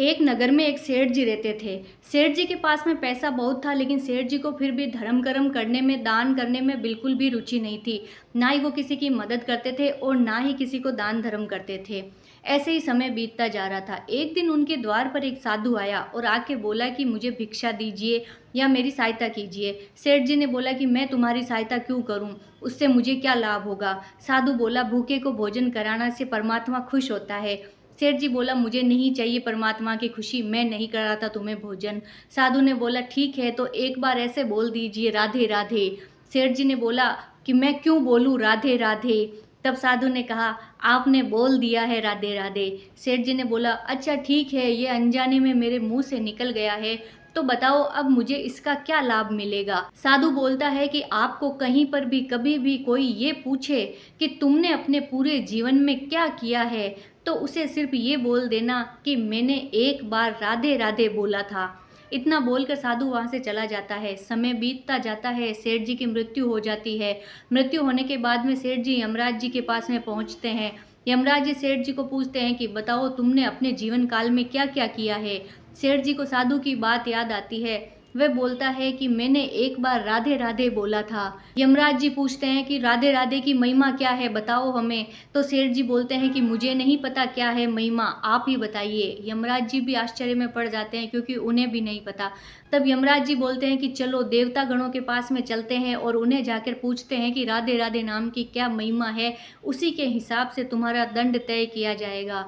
एक नगर में एक सेठ जी रहते थे। सेठ जी के पास में पैसा बहुत था, लेकिन सेठ जी को फिर भी धर्म कर्म करने में, दान करने में बिल्कुल भी रुचि नहीं थी। ना ही वो किसी की मदद करते थे और ना ही किसी को दान धर्म करते थे। ऐसे ही समय बीतता जा रहा था। एक दिन उनके द्वार पर एक साधु आया और आके बोला कि मुझे भिक्षा दीजिए या मेरी सहायता कीजिए। सेठ जी ने बोला कि मैं तुम्हारी सहायता क्यों करूं, उससे मुझे क्या लाभ होगा। साधु बोला, भूखे को भोजन कराना से परमात्मा खुश होता है। सेठ जी बोला, मुझे नहीं चाहिए परमात्मा की खुशी, मैं नहीं कराता तुम्हें भोजन। साधु ने बोला, ठीक है तो एक बार ऐसे बोल दीजिए, राधे राधे। सेठ जी ने बोला कि मैं क्यों बोलूं राधे राधे। तब साधु ने कहा, आपने बोल दिया है राधे राधे। सेठ जी ने बोला, अच्छा ठीक है, ये अनजाने में मेरे मुंह से निकल गया है, तो बताओ अब मुझे इसका क्या लाभ मिलेगा। साधु बोलता है कि आपको कहीं पर भी कभी भी कोई ये पूछे कि तुमने अपने पूरे जीवन में क्या किया है, तो उसे सिर्फ ये बोल देना कि मैंने एक बार राधे राधे बोला था। इतना बोलकर साधु वहां से चला जाता है। समय बीतता जाता है, सेठ जी की मृत्यु हो जाती है। मृत्यु होने के बाद में सेठ जी यमराज जी के पास में पहुंचते हैं। यमराज जी सेठ जी को पूछते हैं कि बताओ तुमने अपने जीवन काल में क्या क्या किया है। सेठ जी को साधु की बात याद आती है। वह बोलता है कि मैंने एक बार राधे राधे बोला था। यमराज जी पूछते हैं कि राधे राधे की महिमा क्या है, बताओ हमें। तो सेठ जी बोलते हैं कि मुझे नहीं पता क्या है महिमा, आप ही बताइए। यमराज जी भी आश्चर्य में पड़ जाते हैं क्योंकि उन्हें भी नहीं पता। तब यमराज जी बोलते हैं कि चलो देवता गणों के पास में चलते हैं और उन्हें जाकर पूछते हैं कि राधे राधे नाम की क्या महिमा है, उसी के हिसाब से तुम्हारा दंड तय किया जाएगा।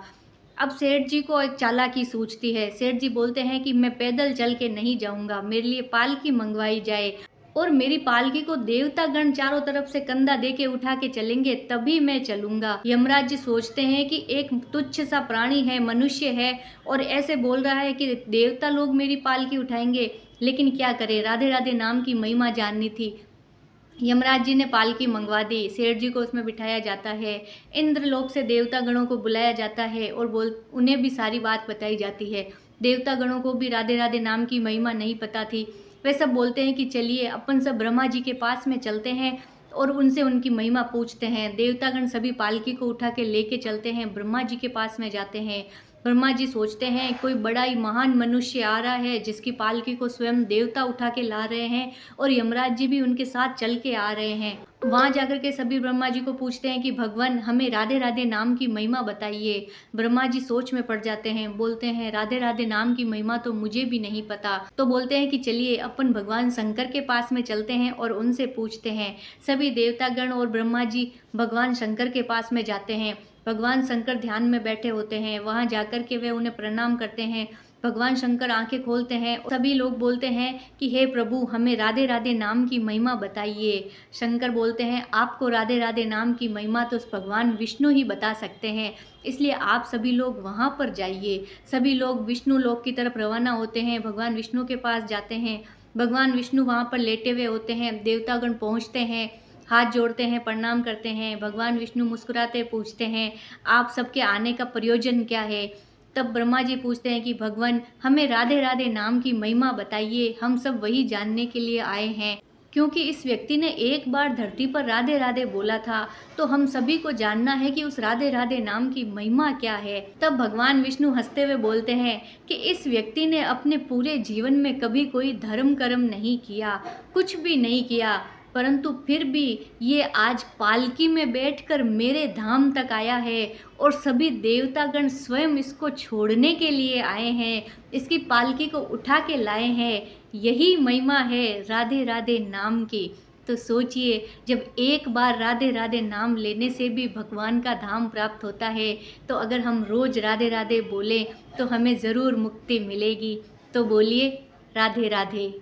अब सेठ जी को एक चालाकी सूझती है। सेठ जी बोलते हैं कि मैं पैदल चल के नहीं जाऊंगा, मेरे लिए पालकी मंगवाई जाए और मेरी पालकी को देवता गण चारों तरफ से कंधा दे के उठा के चलेंगे, तभी मैं चलूंगा। यमराज जी सोचते हैं कि एक तुच्छ सा प्राणी है, मनुष्य है, और ऐसे बोल रहा है कि देवता लोग मेरी पालकी उठाएंगे, लेकिन क्या करें, राधे राधे नाम की महिमा जाननी थी। यमराज जी ने पालकी मंगवा दी। सेठ जी को उसमें बिठाया जाता है। इंद्रलोक से देवता गणों को बुलाया जाता है और उन्हें भी सारी बात बताई जाती है। देवता गणों को भी राधे राधे नाम की महिमा नहीं पता थी। वे सब बोलते हैं कि चलिए अपन सब ब्रह्मा जी के पास में चलते हैं और उनसे उनकी महिमा पूछते हैं। देवतागण सभी पालकी को उठा के लेके चलते हैं, ब्रह्मा जी के पास में जाते हैं। ब्रह्मा जी सोचते हैं कोई बड़ा ही महान मनुष्य आ रहा है जिसकी पालकी को स्वयं देवता उठा के ला रहे हैं और यमराज जी भी उनके साथ चल के आ रहे हैं। वहां जाकर के सभी ब्रह्मा जी को पूछते हैं कि भगवान हमें राधे राधे नाम की महिमा बताइए। ब्रह्मा जी सोच में पड़ जाते हैं, बोलते हैं राधे राधे नाम की महिमा तो मुझे भी नहीं पता। तो बोलते हैं कि चलिए अपन भगवान शंकर के पास में चलते हैं और उनसे पूछते हैं। सभी देवतागण और ब्रह्मा जी भगवान शंकर के पास में जाते हैं। भगवान शंकर ध्यान में बैठे होते हैं। वहां जाकर के वे उन्हें प्रणाम करते हैं। भगवान शंकर आंखें खोलते हैं। सभी लोग बोलते हैं कि हे प्रभु हमें राधे राधे नाम की महिमा बताइए। शंकर बोलते हैं आपको राधे राधे नाम की महिमा तो भगवान विष्णु ही बता सकते हैं, इसलिए आप सभी लोग वहां पर जाइए। सभी लोग विष्णु लोक की तरफ रवाना होते हैं। भगवान विष्णु के पास जाते हैं। भगवान विष्णु वहां पर लेटे हुए होते हैं। देवतागण पहुंचते हैं, हाथ जोड़ते हैं, प्रणाम करते हैं। भगवान विष्णु मुस्कुराते पूछते हैं आप सबके आने का प्रयोजन क्या है। तब ब्रह्मा जी पूछते हैं कि भगवान हमें राधे राधे नाम की महिमा बताइए, हम सब वही जानने के लिए आए हैं। क्योंकि इस व्यक्ति ने एक बार धरती पर राधे राधे बोला था, तो हम सभी को जानना है कि उस राधे राधे नाम की महिमा क्या है। तब भगवान विष्णु हंसते हुए बोलते हैं कि इस व्यक्ति ने अपने पूरे जीवन में कभी कोई धर्म कर्म नहीं किया, कुछ भी नहीं किया, परंतु फिर भी ये आज पालकी में बैठकर मेरे धाम तक आया है और सभी देवतागण स्वयं इसको छोड़ने के लिए आए हैं, इसकी पालकी को उठा के लाए हैं। यही महिमा है राधे राधे नाम की। तो सोचिए, जब एक बार राधे राधे नाम लेने से भी भगवान का धाम प्राप्त होता है, तो अगर हम रोज राधे राधे बोलें तो हमें ज़रूर मुक्ति मिलेगी। तो बोलिए राधे राधे।